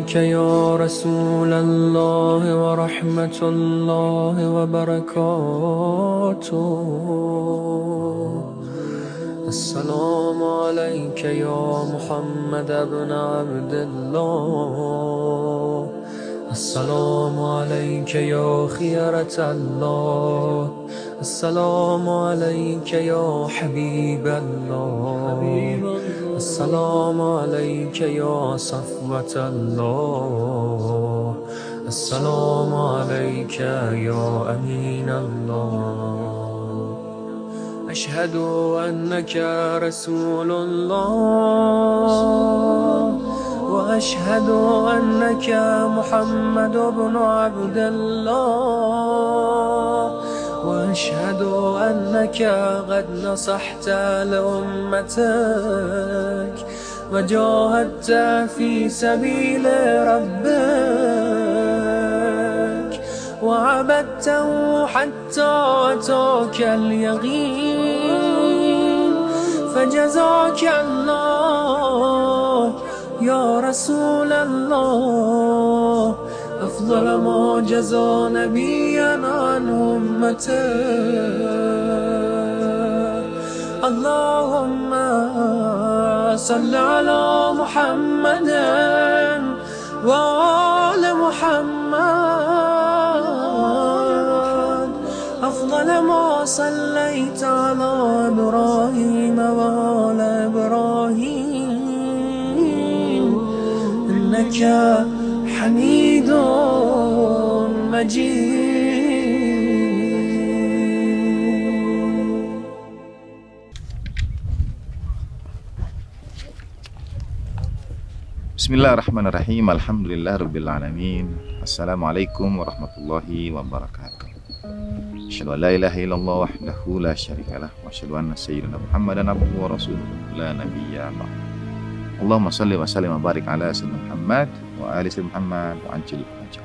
عليك يا رسول الله ورحمة الله وبركاته. السلام عليك يا محمد بن عبد الله. السلام عليك يا خيرة الله. السلام عليك يا حبيب الله. السلام عليك يا صفوة الله. السلام عليك يا أمين الله. أشهد أنك رسول الله، وأشهد أنك محمد بن عبد الله، وأشهد أنك قد نصحت لأمتك وجاهدت في سبيل ربك وعبدته حتى أتاك اليقين، فجزاك الله يا رسول الله أفضل ما جزى نبيا عن أمته. اللهم صل على محمد وآل محمد أفضل ما صليت على إبراهيم وآل إبراهيم إنك حميد مجيد. Bismillahirrahmanirrahim. Alhamdulillahirrabbilalamin. Assalamualaikum warahmatullahi wabarakatuh. Asyhadu an la ilaha illallah wahdahu la syarikalah wa asyhadu anna sayyidina Muhammadan abduhu wa rasuluhu la nabiyya ba'd. Allahumma shalli wa sallim wa barik ala sayyidina Muhammad wa ali sayyidina Muhammad wa anjil ajal.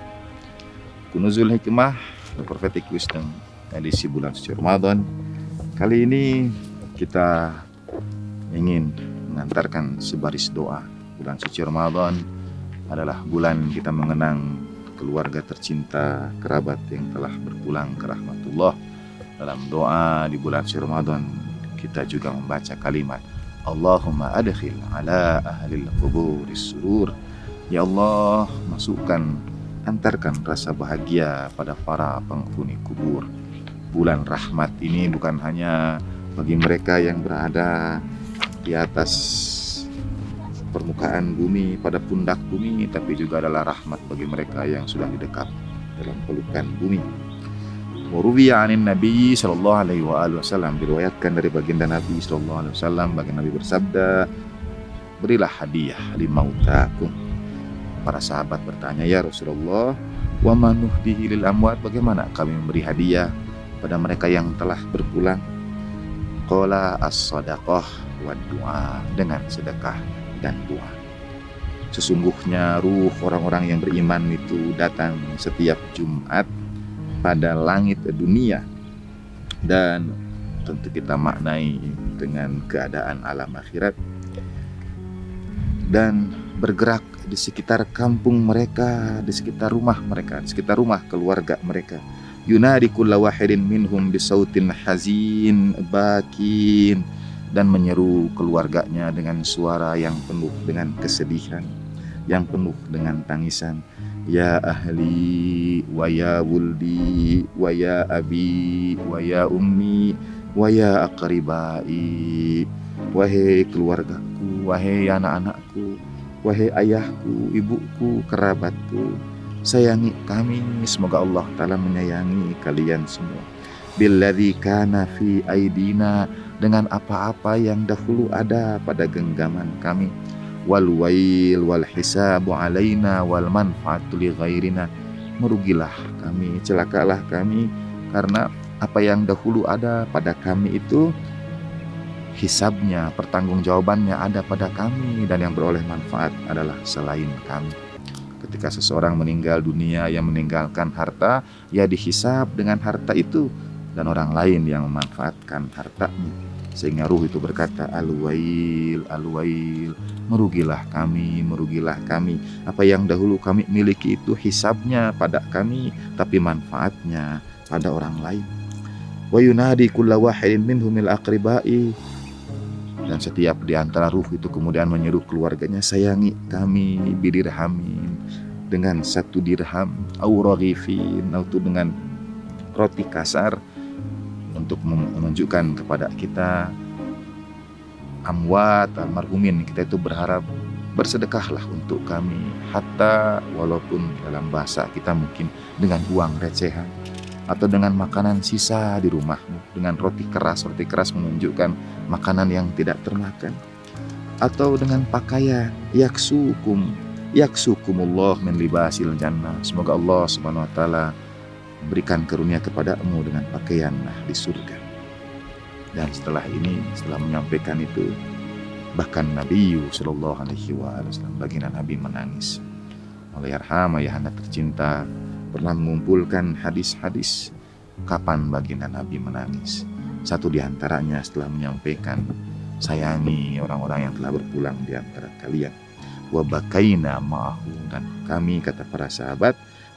Kunuzul Hikmah, The Prophetic Wisdom, edisi bulan suci Ramadan. Kali ini kita ingin mengantarkan sebaris doa. Bulan suci Ramadan adalah bulan kita mengenang keluarga tercinta, kerabat yang telah berpulang ke rahmatullah. Dalam doa di bulan suci Ramadan kita juga membaca kalimat Allahumma adkhil ala ahlil quburis surur. Ya Allah, masukkan, antarkan rasa bahagia pada para penghuni kubur. Bulan rahmat ini bukan hanya bagi mereka yang berada di atas permukaan bumi, pada pundak bumi, tapi juga adalah rahmat bagi mereka yang sudah didekap dalam pelukan bumi. Waruwiya anin Nabi sallallahu alaihi wasallam, diriwayatkan dari baginda Nabi sallallahu alaihi wasallam, baginda Nabi bersabda, berilah hadiah limautakum. Para sahabat bertanya, ya Rasulullah, wa manuhdihi lil amwat, bagaimana kami memberi hadiah pada mereka yang telah berpulang? Qala as-sadaqah wa du'a, dengan sedekah dan doa. Sesungguhnya ruh orang-orang yang beriman itu datang setiap Jumat pada langit dunia, dan tentu kita maknai dengan keadaan alam akhirat, dan bergerak di sekitar kampung mereka, di sekitar rumah mereka, di sekitar rumah keluarga mereka. Yunadi kulla wahidin minhum bisautin hazin bakin, dan menyeru keluarganya dengan suara yang penuh dengan kesedihan, yang penuh dengan tangisan. Ya ahli wa ya wuldi wa ya abi wa ya ummi wa ya aqribai. Wahai keluargaku, wahai anak-anakku, wahai ayahku, ibuku, kerabatku, sayangi kami. Semoga Allah Ta'ala menyayangi kalian semua. Billadzi kana fi aidina, dengan apa-apa yang dahulu ada pada genggaman kami. Wal wail wal hisabu alaina wal manfaatu li ghairina, merugilah kami, celakalah kami, karena apa yang dahulu ada pada kami itu hisabnya, pertanggungjawabannya ada pada kami, dan yang beroleh manfaat adalah selain kami. Ketika seseorang meninggal dunia yang meninggalkan harta, ya dihisab dengan harta itu. dan orang lain yang memanfaatkan hartanya, sehingga ruh itu berkata, al-wail, al-wail, merugilah kami, merugilah kami. Apa yang dahulu kami miliki itu hisabnya pada kami, tapi manfaatnya pada orang lain. Wa yunadi kulla wahidin minhumil aqribai, dan setiap di antara ruh itu kemudian menyeru keluarganya, sayangi kami bidirhamin, dengan 1 dirham, au raghifin, atau dengan roti kasar, untuk menunjukkan kepada kita amwat almarhumin, kita itu berharap bersedekahlah untuk kami, hatta walaupun dalam bahasa kita mungkin dengan uang recehan atau dengan makanan sisa di rumahmu, dengan roti keras menunjukkan makanan yang tidak termakan, atau dengan pakaian, yaksukumullah min libasil jannah, semoga Allah Subhanahu wa taala berikan karunia kepadamu dengan pakaian di surga. Dan setelah menyampaikan itu, bahkan Nabi sallallahu alaihi wasallam, baginda Nabi menangis. Allahyarham ayahanda tercinta pernah mengumpulkan hadis-hadis kapan baginda Nabi menangis. Satu di antaranya setelah menyampaikan, sayangi orang-orang yang telah berpulang di antara kalian. Wa bakaina ma'ahu, dan kami, kata para sahabat,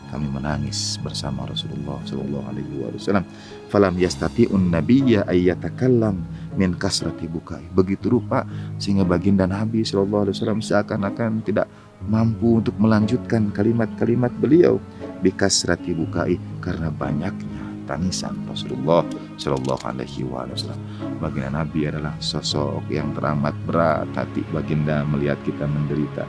kami menangis bersama Rasulullah sallallahu alaihi wasallam. Falam yastati'un nabiyya ayyatakallam min kasrati bukai. Begitu rupa sehingga baginda Nabi sallallahu alaihi wasallam seakan-akan tidak mampu untuk melanjutkan kalimat-kalimat beliau bikasrati bukai, karena banyaknya tangisan Rasulullah sallallahu alaihi wasallam. Baginda Nabi adalah sosok yang teramat berat hati baginda melihat kita menderita,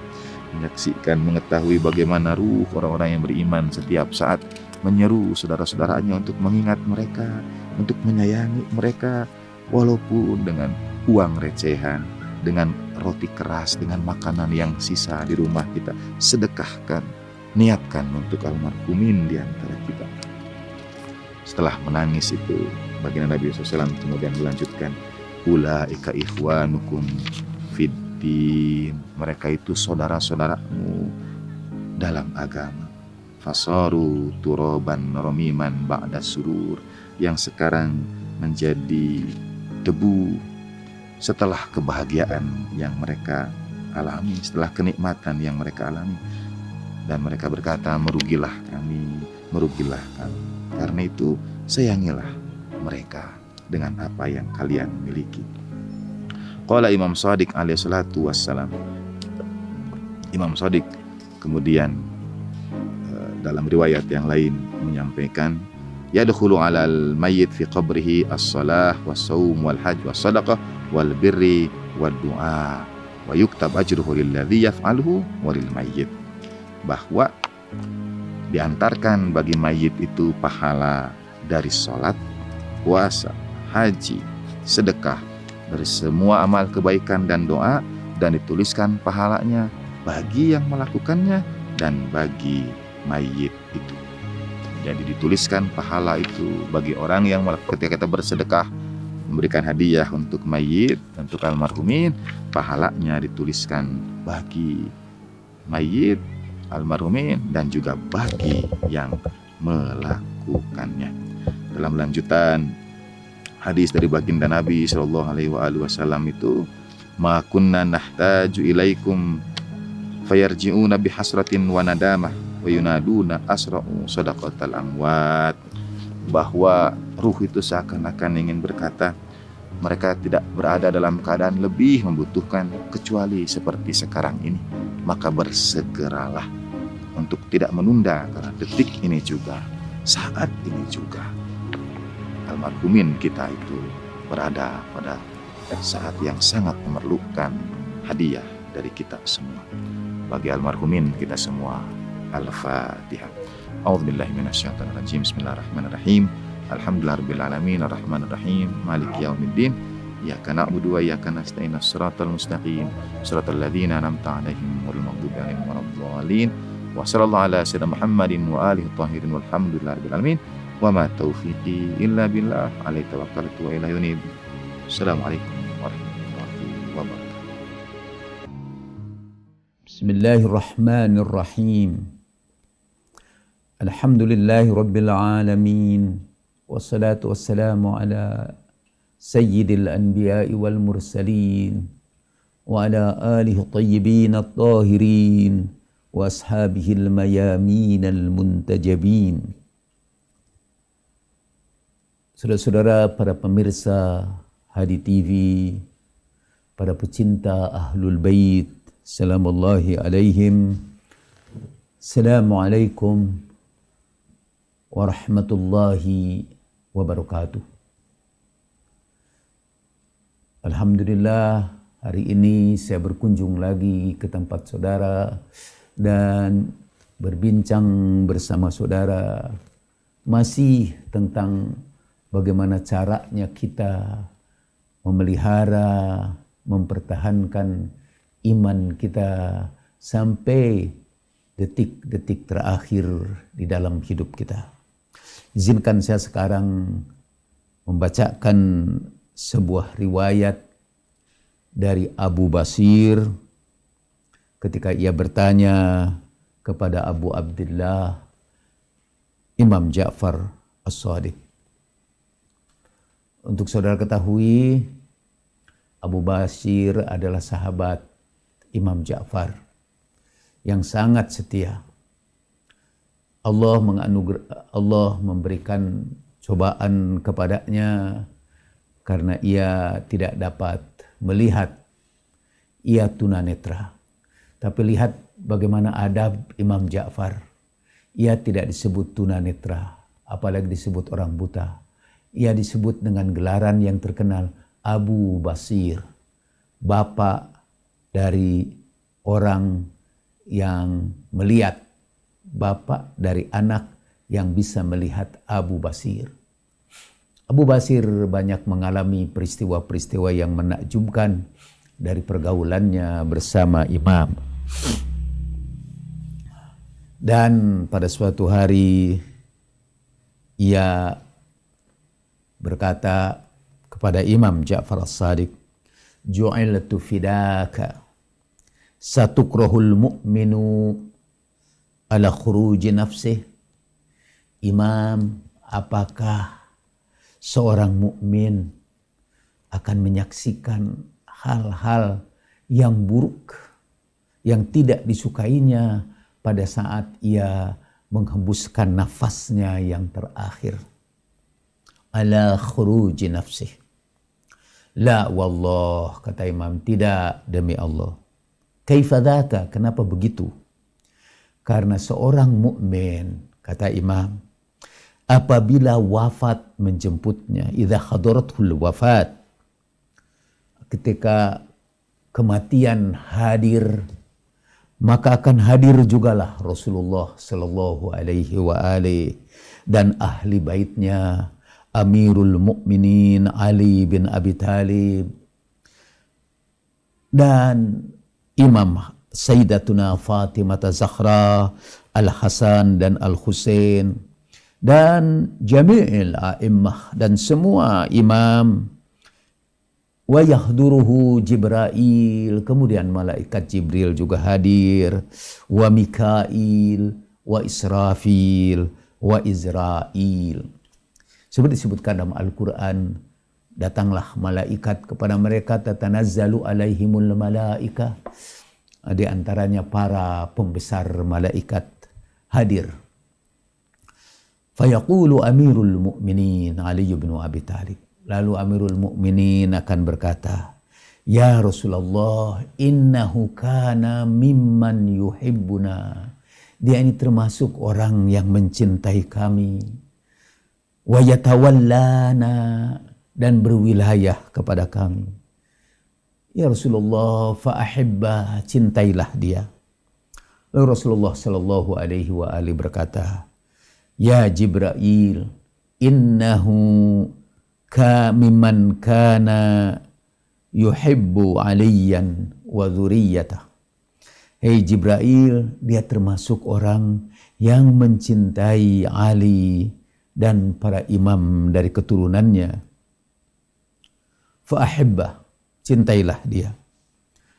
menyaksikan, mengetahui bagaimana ruh orang-orang yang beriman setiap saat menyeru saudara-saudaranya untuk mengingat mereka, untuk menyayangi mereka, walaupun dengan uang recehan, dengan roti keras, dengan makanan yang sisa di rumah kita. Sedekahkan, niatkan untuk almarhumin di antara kita. Setelah menangis itu, baginda Nabi SAW kemudian melanjutkan, ulaika ikhwanukum fiddin, mereka itu saudara-saudaramu dalam agama. Fasaru turoban romiman ba'da surur, yang sekarang menjadi debu setelah kebahagiaan yang mereka alami, setelah kenikmatan yang mereka alami. Dan mereka berkata, merugilah kami, merugilah kami. Karena itu sayangilah mereka dengan apa yang kalian miliki. Qala Imam Shadiq alaihi salatu wassalam, Imam Shadiq kemudian dalam riwayat yang lain menyampaikan, yadkhulu 'alal mayyit fi qabrihi as-shalah was-shaum wal-hajj was-shadaqah wal-birri wad-du'a wa yuktab ajruhu lilladzi yaf'aluhu wa lil mayyit. Bahwa diantarkan bagi mayit itu pahala dari sholat, puasa, haji, sedekah, dari semua amal kebaikan dan doa, dan dituliskan pahalanya bagi yang melakukannya dan bagi mayit itu. Jadi dituliskan pahala itu bagi orang yang ketika kita bersedekah, memberikan hadiah untuk mayit, untuk almarhumin, pahalanya dituliskan bagi mayit, almarhumin, dan juga bagi yang melakukannya. Dalam lanjutan hadis dari baginda Nabi sallallahu alaihi wasallam itu, ma kunna nahtaju ilaikum fayarji'una bihasratin wa nadamah wa yunaduna asra'u sadaqatal amwat. Bahwa ruh itu seakan-akan ingin berkata, mereka tidak berada dalam keadaan lebih membutuhkan kecuali seperti sekarang ini. Maka bersegeralah untuk tidak menunda, karena detik ini juga, saat ini juga, almarhumin kita itu berada pada saat yang sangat memerlukan hadiah dari kita semua. Bagi almarhumin kita semua, Al-Fatihah. A'udzubillahi minasyaitonir rajim. Bismillahirrahmanirrahim. Alhamdulillahirabbil alamin arrahmanir rahim maliki yaumiddin. Iyyaka na'budu wa iyyaka nasta'in shiratal mustaqim shiratal ladzina an'amta 'alaihim ghairil maghdubi 'alaihim waladdallin. Wa sallallahu ala sayyidina Muhammadin wa alihi thahirin walhamdulillahirabbil alamin. Wa ma taufiqi illa billah, alaihi tawakkaltu wa ilaihi unib. Assalamualaikum warahmatullahi wabarakatuh. Bismillahirrahmanirrahim. Alhamdulillahi rabbil alamin. wassalatu wassalamu ala sayyidil anbiya'i wal mursalin wa ala alihi tayyibin at-tahirin wa ashabihil mayamin al-muntajabin. Saudara-saudara, para pemirsa Hadi TV, para pecinta Ahlul Bait, salamullahi alaihim. Assalamualaikum warahmatullahi wabarakatuh. Alhamdulillah, hari ini saya berkunjung lagi ke tempat saudara dan berbincang bersama saudara masih tentang bagaimana caranya kita memelihara, mempertahankan iman kita sampai detik-detik terakhir di dalam hidup kita. Izinkan saya sekarang membacakan sebuah riwayat dari Abu Basir ketika ia bertanya kepada Abu Abdullah Imam Ja'far As-Shadiq. Untuk saudara ketahui, Abu Basir adalah sahabat Imam Ja'far yang sangat setia. Allah memberikan cobaan kepadanya karena ia tidak dapat melihat, ia tunanetra. Tapi lihat bagaimana adab Imam Ja'far. Ia tidak disebut tunanetra, apalagi disebut orang buta. Ia disebut dengan gelaran yang terkenal, Abu Basir, bapak dari orang yang melihat, bapak dari anak yang bisa melihat Abu Basir. Abu Basir banyak mengalami peristiwa-peristiwa yang menakjubkan dari pergaulannya bersama Imam. Dan pada suatu hari ia berkata kepada Imam Ja'far As-Shadiq, "Ju'iltu fidaka satukrahul mu'minu ala khuruji nafsih." Imam, apakah seorang mukmin akan menyaksikan hal-hal yang buruk, yang tidak disukainya pada saat ia menghembuskan nafasnya yang terakhir? Ala khuruji nafsih. La wallah, kata Imam, tidak, demi Allah. Kaifa dzaka? Kenapa begitu? Karena seorang mukmin, kata Imam, apabila wafat menjemputnya, idza hadaratul wafat, ketika kematian hadir, maka akan hadir jugalah Rasulullah sallallahu alaihi wa alihi dan ahli baitnya, Amirul Mukminin Ali bin Abi Thalib dan Imam Sayyidatuna Fatimah Zahra, Al-Hasan dan Al-Husain, dan jami'il a'immah dan semua imam. Wa yahduruhu Jibril, kemudian malaikat Jibril juga hadir, wa Mikail, wa Israfil, wa Izrail. Seperti disebutkan dalam Al-Quran, datanglah malaikat kepada mereka, tatanazzalu alaihimul malaika. Di antaranya para pembesar malaikat hadir. Fayaqulu Amirul Mukminin Ali bin Abi Thalib. Lalu Amirul Mukminin akan berkata, "Ya Rasulullah, innahu kana mimman yuhibbuna." Dia ini termasuk orang yang mencintai kami. Wa yatawallana, dan berwilayah kepada kami. Ya Rasulullah, fa'ahibba, cintailah dia. Lalu Rasulullah sallallahu alaihi wa alihi berkata, "Ya Jibril, innahu mimman kana yuhibbu aliyan wa dzurriyyatah." Hei Jibril, dia termasuk orang yang mencintai Ali dan para imam dari keturunannya. Fa'ahibbah, cintailah dia.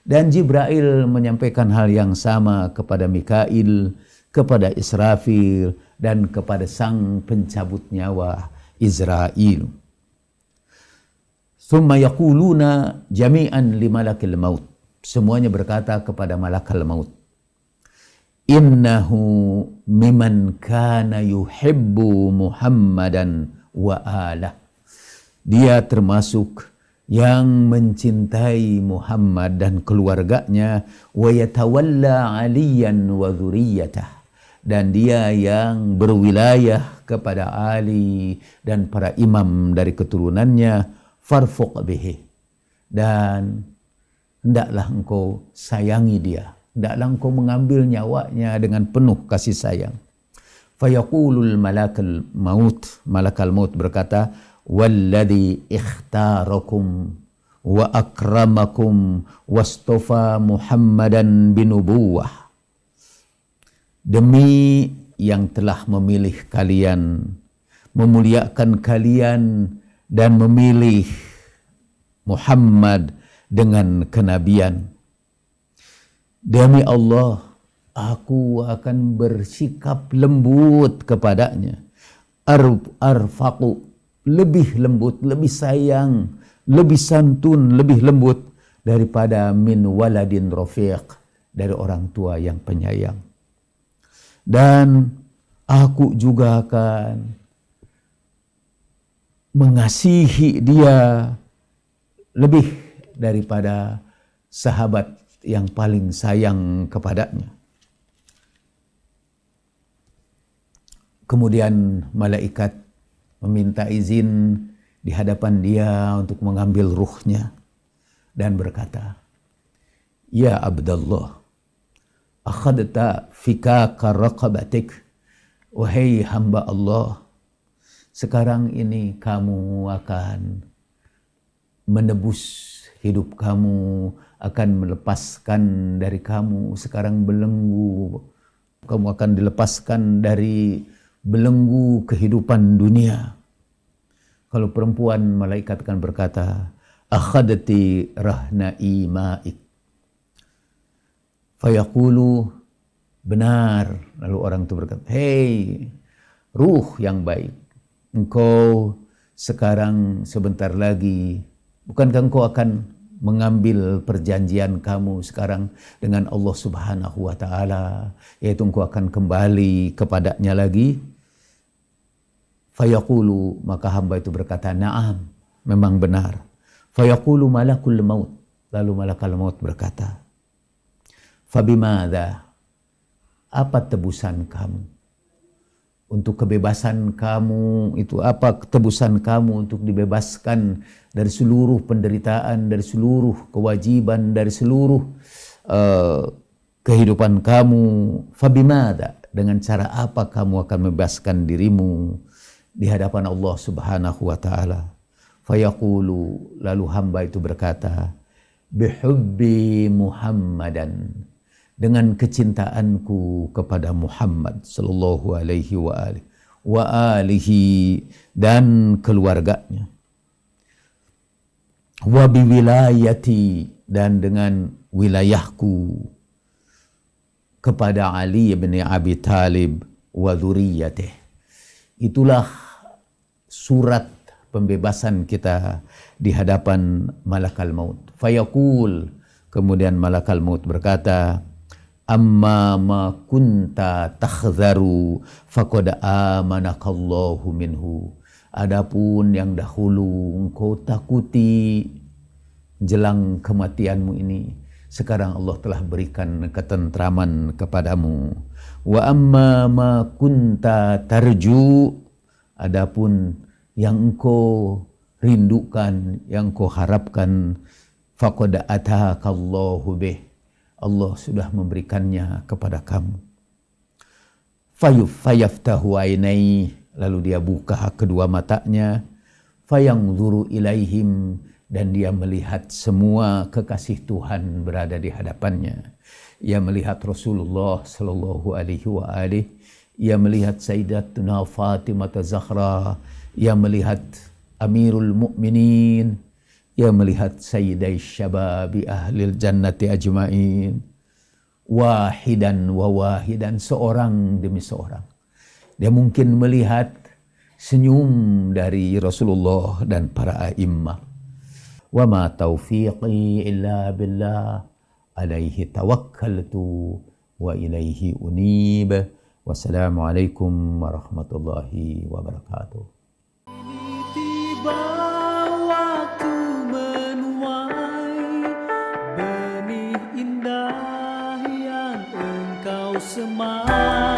Dan Jibril menyampaikan hal yang sama kepada Mikail, kepada Israfil, dan kepada sang pencabut nyawa, Israil. Thumma yaquluna jami'an li malakil maut. Semuanya berkata kepada malakal maut, innahu miman kana yuhibbu Muhammadan wa alah. Dia termasuk yang mencintai Muhammad dan keluarganya, wa yatawalla aliyan wa dzurriyyatah, dan dia yang berwilayah kepada Ali dan para imam dari keturunannya, farfuq bihi, dan hendaklah engkau sayangi dia, hendaklah engkau mengambil nyawanya dengan penuh kasih sayang. Fayaqulul malakal maut berkata, walladhi ikhtarakum wa akramakum wastofa Muhammadan binubuwah. Demi yang telah memilih kalian, memuliakan kalian, dan memilih Muhammad dengan kenabian. Demi Allah, aku akan bersikap lembut kepadanya. Arfaqu, lebih lembut, lebih sayang, lebih santun, lebih lembut daripada min waladin rafiq, dari orang tua yang penyayang. Dan aku juga akan mengasihi dia lebih daripada sahabat yang paling sayang kepadanya. Kemudian malaikat meminta izin di hadapan dia untuk mengambil ruhnya dan berkata, ya Abdullah, akhadta fikaka raqabatik, wahai hamba Allah, sekarang ini kamu akan menebus hidup kamu, akan melepaskan dari kamu sekarang belenggu, kamu akan dilepaskan dari belenggu kehidupan dunia. Kalau perempuan, malaikat akan berkata, akhadati rahna imaik. Fayaqulu, benar. Lalu orang itu berkata, hei ruh yang baik, engkau sekarang sebentar lagi, bukankah engkau akan mengambil perjanjian kamu sekarang dengan Allah Subhanahu wa Ta'ala, yaitu engkau akan kembali kepadanya lagi? Fayaqulu, maka hamba itu berkata, na'am, memang benar. Fayaqulu malakul maut, lalu malakal maut berkata, fabimadha, apa tebusan kamu untuk kebebasan kamu itu, apa tebusan kamu untuk dibebaskan dari seluruh penderitaan, dari seluruh kewajiban, dari seluruh kehidupan kamu? Fabimadha, dengan cara apa kamu akan membebaskan dirimu di hadapan Allah Subhanahu wa Ta'ala? Fayaqulu, lalu hamba itu berkata, bihubbi Muhammadan, dengan kecintaanku kepada Muhammad sallallahu alaihi wa alihi dan keluarganya. Wa biwilayati, dan dengan wilayahku kepada Ali bin Abi Talib wa dzurriyyatih. Itulah surat pembebasan kita di hadapan malakal maut. Fayaqul, kemudian malakal maut berkata, amma ma kunta takhzaru faqad amanakallahu minhu. Adapun yang dahulu engkau takuti jelang kematianmu ini, sekarang Allah telah berikan ketentraman kepadamu. Wa amma ma kunta tarju, adapun yang engkau rindukan, yang engkau harapkan, faqad atakallahu bih, Allah sudah memberikannya kepada kamu. Fayaftahu ainai, lalu dia buka kedua matanya. Fayanzuru ilaihim, dan dia melihat semua kekasih Tuhan berada di hadapannya. Ia melihat Rasulullah sallallahu alaihi wa alihi, ia melihat Sayyidatuna Fatimah Zahra, ia melihat Amirul Mukminin, ia melihat Sayyidai Syababi Ahlil Jannati Ajma'in, wahidan wa wahidan, seorang demi seorang. Dia mungkin melihat senyum dari Rasulullah dan para a'immah. Wa ma taufiqi illa billah, alaihi tawakkaltu wa ilaihi unib. Wassalamualaikum warahmatullahi wabarakatuh. Tiba waktu menuai benih indah yang engkau semai.